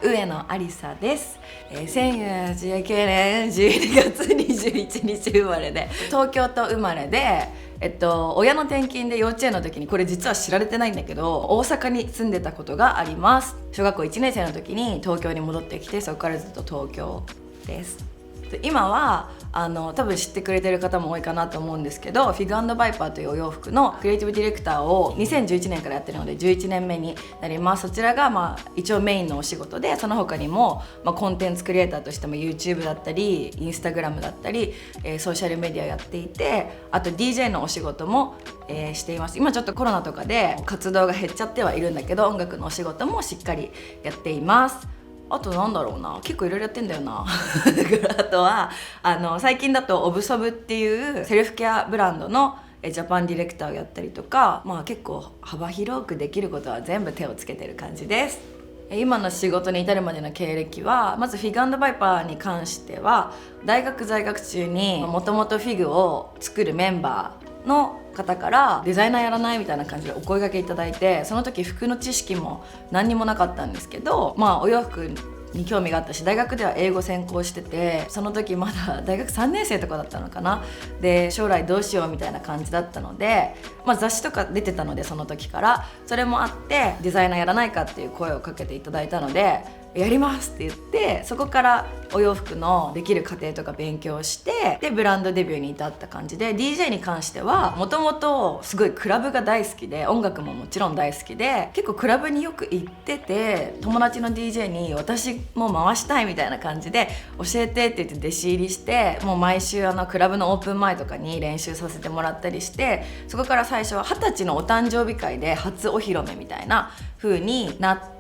上野ありさです。1919年12月21日生まれで、東京都生まれで、親の転勤で幼稚園の時に、これ実は知られてないんだけど、大阪に住んでたことがあります。小学校1年生の時に東京に戻ってきて、そこからずっと東京です。今は多分知ってくれてる方も多いかなと思うんですけど、フィグ&バイパーというお洋服のクリエイティブディレクターを2011年からやってるので11年目になります。そちらが一応メインのお仕事で、その他にもコンテンツクリエイターとしても YouTube だったり Instagram だったり、ソーシャルメディアやっていて、あと DJ のお仕事も、しています。今ちょっとコロナとかで活動が減っちゃってはいるんだけど、音楽のお仕事もしっかりやっています。あとなんだろうな、結構いろいろやってんだよなあとは最近だとオブソブっていうセルフケアブランドのジャパンディレクターをやったりとか、結構幅広くできることは全部手をつけてる感じです。今の仕事に至るまでの経歴は、まずフィグ&バイパーに関しては、大学在学中にもともとフィグを作るメンバーの方からデザイナーやらないみたいな感じでお声掛けいただいて、その時服の知識も何にもなかったんですけど、お洋服に興味があったし、大学では英語専攻してて、その時まだ大学3年生とかだったのかな。で将来どうしようみたいな感じだったので、雑誌とか出てたので、その時からそれもあってデザイナーやらないかっていう声をかけていただいたので、やりますって言って、そこからお洋服のできる過程とか勉強して、でブランドデビューに至った感じで、 DJ に関してはもともとすごいクラブが大好きで、音楽ももちろん大好きで、結構クラブによく行ってて、友達の DJ に私も回したいみたいな感じで教えてって言って弟子入りして、もう毎週クラブのオープン前とかに練習させてもらったりして、そこから最初は20歳のお誕生日会で初お披露目みたいな風になって、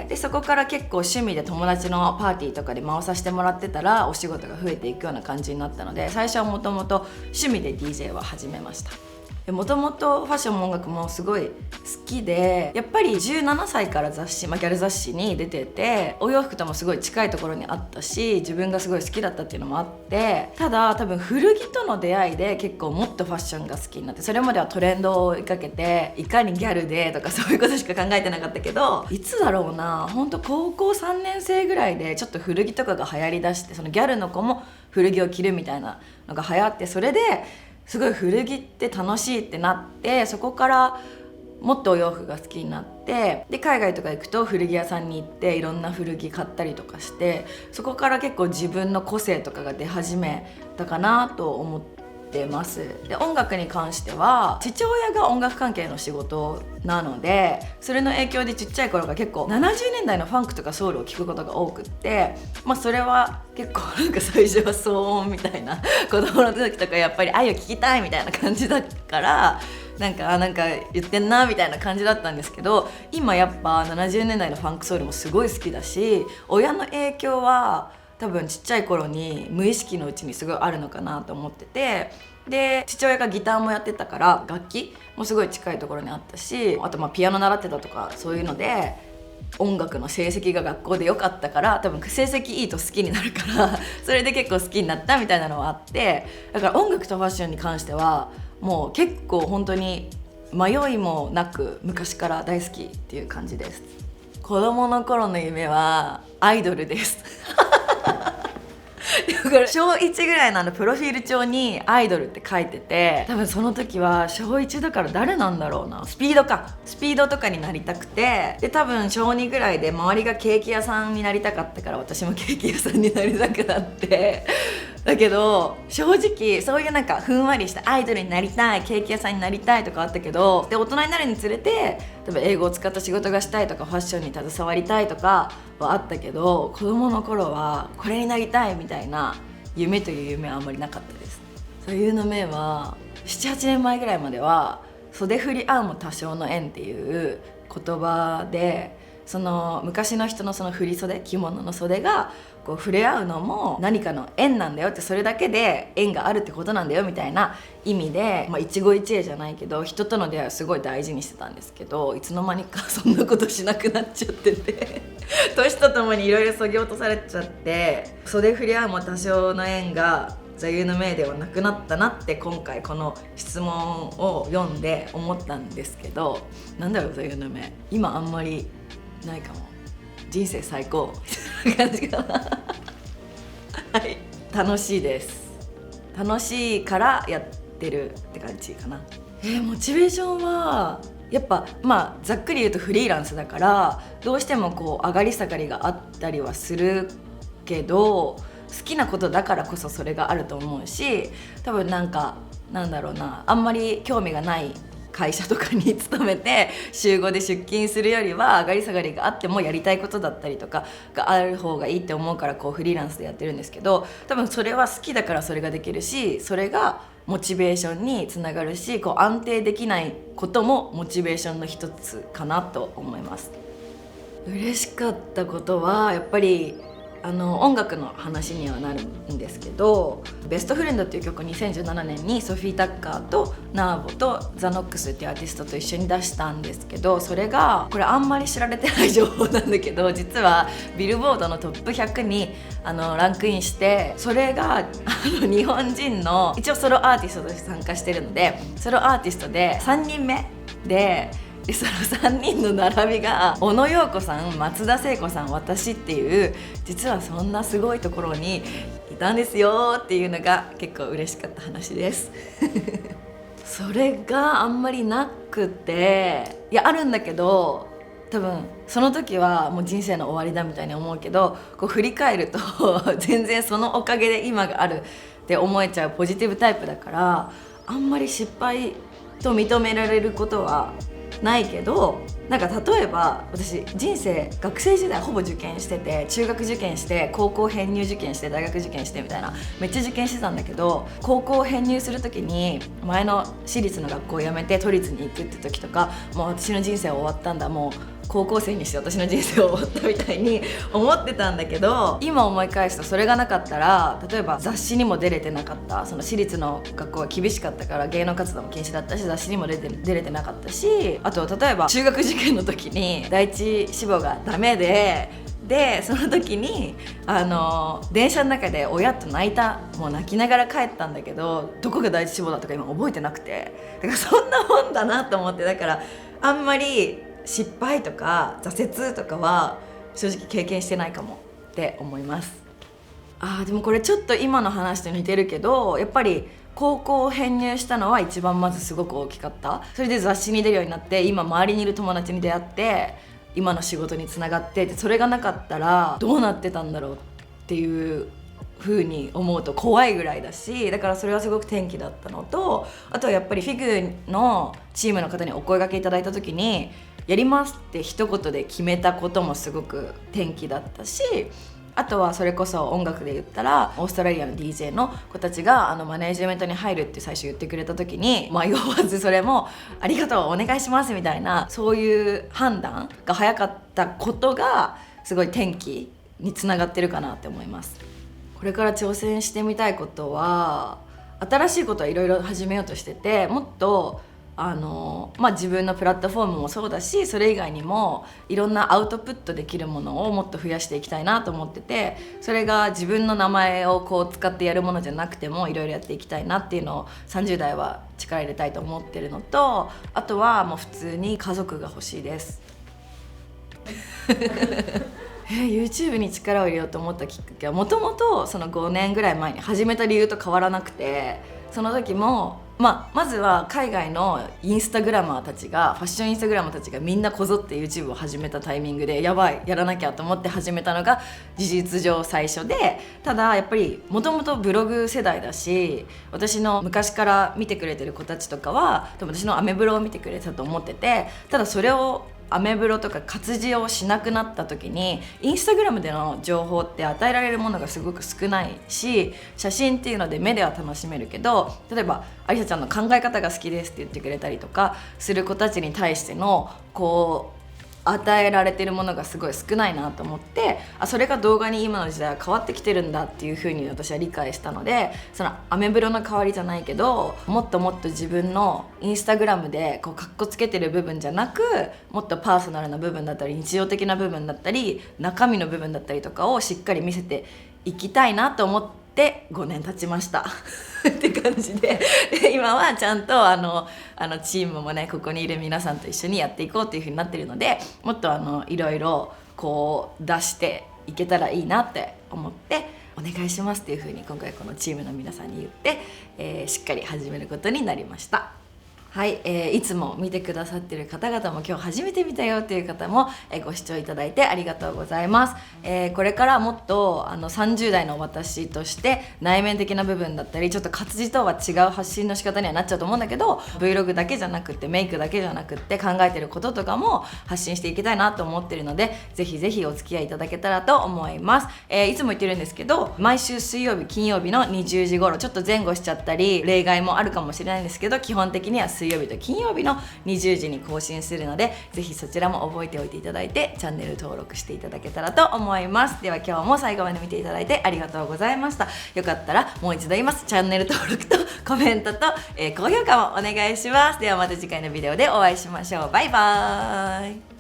でそこから結構趣味で友達のパーティーとかで回させてもらってたら、お仕事が増えていくような感じになったので、最初はもともと趣味で DJ は始めました。もともとファッションも音楽もすごい好きで、やっぱり17歳から雑誌、ギャル雑誌に出てて、お洋服ともすごい近いところにあったし、自分がすごい好きだったっていうのもあって、ただ多分古着との出会いで結構もっとファッションが好きになって、それまではトレンドを追いかけて、いかにギャルでとかそういうことしか考えてなかったけど、いつだろうな、本当高校3年生ぐらいでちょっと古着とかが流行りだして、そのギャルの子も古着を着るみたいなのが流行って、それですごい古着って楽しいってなって、そこからもっとお洋服が好きになって、で海外とか行くと古着屋さんに行っていろんな古着買ったりとかして、そこから結構自分の個性とかが出始めたかなと思ってます。で音楽に関しては父親が音楽関係の仕事なので、それの影響でちっちゃい頃から結構70年代のファンクとかソウルを聴くことが多くって、それは結構最初は騒音みたいな子供の時とかやっぱり愛を聞きたいみたいな感じだから、なんか言ってんなみたいな感じだったんですけど、今やっぱ70年代のファンクソウルもすごい好きだし、親の影響は多分ちっちゃい頃に無意識のうちにすごいあるのかなと思ってて、で父親がギターもやってたから楽器もすごい近いところにあったし、あとピアノ習ってたとかそういうので、音楽の成績が学校で良かったから、多分成績いいと好きになるからそれで結構好きになったみたいなのはあって、だから音楽とファッションに関してはもう結構本当に迷いもなく昔から大好きっていう感じです。子供の頃の夢はアイドルですだから小1ぐらいのプロフィール帳にアイドルって書いてて、多分その時は小1だから誰なんだろうな、スピードとかになりたくて、で多分小2ぐらいで周りがケーキ屋さんになりたかったから、私もケーキ屋さんになりたくなってだけど正直そういうふんわりしたアイドルになりたい、ケーキ屋さんになりたいとかあったけど、で大人になるにつれて多分英語を使った仕事がしたいとか、ファッションに携わりたいとかはあったけど、子供の頃はこれになりたいみたいな夢という夢はあんまりなかったです。そういうの目は 7,8 年前ぐらいまでは袖振り合うも多少の縁っていう言葉で、その昔の人のその振り袖、着物の袖がこう触れ合うのも何かの縁なんだよって、それだけで縁があるってことなんだよみたいな意味で、一期一会じゃないけど人との出会いをすごい大事にしてたんですけど、いつの間にかそんなことしなくなっちゃってて年とともにいろいろそぎ落とされちゃって、袖振り合うも多少の縁が座右の銘ではなくなったなって今回この質問を読んで思ったんですけど、なんだろう座右の銘、今あんまりないかも。人生最高みたいな感じかなはい、楽しいです。楽しいからやってるって感じかな。モチベーションはやっぱざっくり言うとフリーランスだからどうしてもこう上がり下がりがあったりはするけど、好きなことだからこそそれがあると思うし、多分なんだろうな、あんまり興味がない会社とかに勤めて週5で出勤するよりは上がり下がりがあってもやりたいことだったりとかがある方がいいって思うから、こうフリーランスでやってるんですけど、多分それは好きだからそれができるし、それがモチベーションにつながるし、こう安定できないこともモチベーションの一つかなと思います。嬉しかったことはやっぱり音楽の話にはなるんですけど、ベストフレンドっていう曲を2017年にソフィー・タッカーとナーボとザ・ノックスっていうアーティストと一緒に出したんですけど、それがこれあんまり知られてない情報なんだけど、実はビルボードのトップ100にランクインして、それが日本人の一応ソロアーティストとして参加してるので、ソロアーティストで3人目で、その3人の並びが小野陽子さん、松田聖子さん、私っていう、実はそんなすごいところにいたんですよっていうのが結構嬉しかった話ですそれがあんまりなくて、いやあるんだけど、多分その時はもう人生の終わりだみたいに思うけど、こう振り返ると全然そのおかげで今があるって思えちゃうポジティブタイプだから、あんまり失敗と認められることはないけど、なんか例えば私人生学生時代ほぼ受験してて、中学受験して高校編入受験して大学受験してみたいな、めっちゃ受験してたんだけど、高校編入する時に前の私立の学校を辞めて都立に行くって時とか、もう私の人生は終わったんだ、もう高校生にして私の人生を終わったみたいに思ってたんだけど、今思い返すとそれがなかったら、例えば雑誌にも出れてなかった、その私立の学校が厳しかったから芸能活動も禁止だったし、雑誌にも出れてなかったし、あと例えば中学受験の時に第一志望がダメでその時に電車の中で親と泣いた、もう泣きながら帰ったんだけど、どこが第一志望だとか今覚えてなくて、だからそんなもんだなと思って、だからあんまり失敗とか挫折とかは正直経験してないかもって思います。でもこれちょっと今の話と似てるけど、やっぱり高校編入したのは一番まずすごく大きかった。それで雑誌に出るようになって、今周りにいる友達に出会って今の仕事につながって、それがなかったらどうなってたんだろうっていう風に思うと怖いぐらいだし、だからそれはすごく転機だったのと、あとはやっぱりフィグのチームの方にお声掛けいただいた時にやりますって一言で決めたこともすごく転機だったし、あとはそれこそ音楽で言ったらオーストラリアの DJ の子たちがマネージメントに入るって最初言ってくれた時に迷わずそれもありがとうお願いしますみたいな、そういう判断が早かったことがすごい転機につながってるかなって思います。これから挑戦してみたいことは、新しいことはいろいろ始めようとしてて、もっと自分のプラットフォームもそうだし、それ以外にもいろんなアウトプットできるものをもっと増やしていきたいなと思ってて、それが自分の名前をこう使ってやるものじゃなくてもいろいろやっていきたいなっていうのを30代は力入れたいと思ってるのと、あとはもう普通に家族が欲しいですYouTube に力を入れようと思ったきっかけは、もともとその5年ぐらい前に始めた理由と変わらなくて、その時もまずは海外のインスタグラマーたちが、ファッションインスタグラマーたちがみんなこぞって YouTube を始めたタイミングで、やばいやらなきゃと思って始めたのが事実上最初で、ただやっぱりもともとブログ世代だし、私の昔から見てくれてる子たちとかは多分私のアメブロを見てくれたと思ってて、ただそれをアメブロとか活字をしなくなった時に、インスタグラムでの情報って与えられるものがすごく少ないし、写真っていうので目では楽しめるけど、例えばありさちゃんの考え方が好きですって言ってくれたりとかする子たちに対してのこう与えられてるものがすごい少ないなと思って、それが動画に今の時代は変わってきてるんだっていう風に私は理解したので、そのアメブロの代わりじゃないけど、もっともっと自分のインスタグラムでこうカッコつけてる部分じゃなく、もっとパーソナルな部分だったり日常的な部分だったり中身の部分だったりとかをしっかり見せていきたいなと思って5年経ちましたって感じで、今はちゃんとチームもね、ここにいる皆さんと一緒にやっていこうっていう風になってるので、もっといろいろこう出していけたらいいなって思ってお願いしますっていう風に今回このチームの皆さんに言って、しっかり始めることになりました。はい、いつも見てくださってる方々も今日初めて見たよっていう方も、ご視聴いただいてありがとうございます。これからもっと30代の私として内面的な部分だったりちょっと活字とは違う発信の仕方にはなっちゃうと思うんだけど Vlog だけじゃなくってメイクだけじゃなくって考えてることとかも発信していきたいなと思ってるのでぜひぜひお付き合いいただけたらと思います。いつも言ってるんですけど毎週水曜日金曜日の20時頃ちょっと前後しちゃったり例外もあるかもしれないんですけど基本的には水曜日と金曜日の20時に更新するのでぜひそちらも覚えておいていただいてチャンネル登録していただけたらと思います。では今日も最後まで見ていただいてありがとうございました。よかったらもう一度言います。チャンネル登録とコメントと、高評価もお願いします。ではまた次回のビデオでお会いしましょう。バイバーイ。